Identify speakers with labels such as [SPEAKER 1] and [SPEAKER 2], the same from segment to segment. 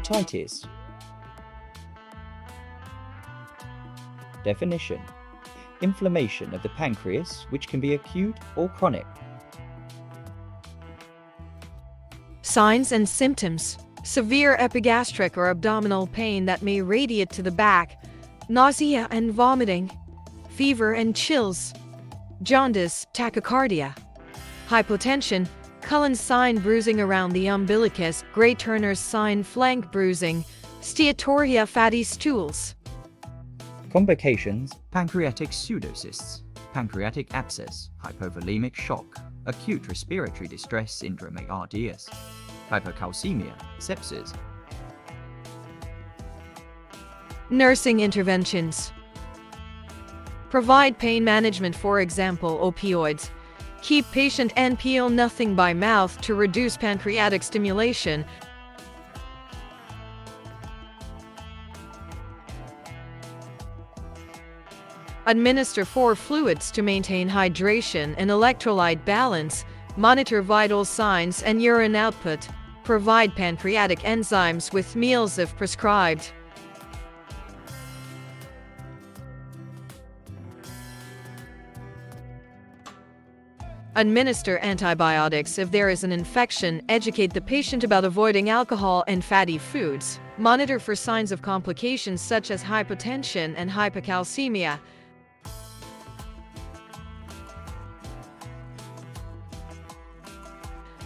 [SPEAKER 1] Pancreatitis. Definition: inflammation of the pancreas, which can be acute or chronic.
[SPEAKER 2] Signs and symptoms: severe epigastric or abdominal pain that may radiate to the back, nausea and vomiting, fever and chills, jaundice, tachycardia, hypotension, Cullen's sign bruising around the umbilicus, Gray Turner's sign flank bruising, steatorrhea, fatty stools.
[SPEAKER 1] Complications: pancreatic pseudocysts, pancreatic abscess, hypovolemic shock, acute respiratory distress syndrome ARDS, hypocalcemia, sepsis.
[SPEAKER 2] Nursing interventions: provide pain management, for example opioids, keep patient NPO nothing by mouth to reduce pancreatic stimulation, administer 4 fluids to maintain hydration and electrolyte balance, monitor vital signs and urine output, provide pancreatic enzymes with meals if prescribed. Administer antibiotics if there is an infection, educate the patient about avoiding alcohol and fatty foods, monitor for signs of complications such as hypotension and hypocalcemia.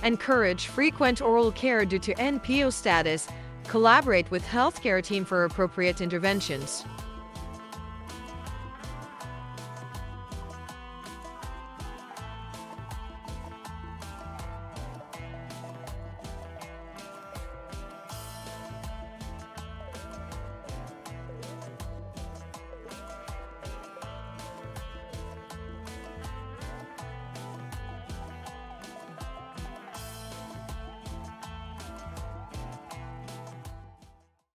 [SPEAKER 2] Encourage frequent oral care due to NPO status, collaborate with healthcare team for appropriate interventions.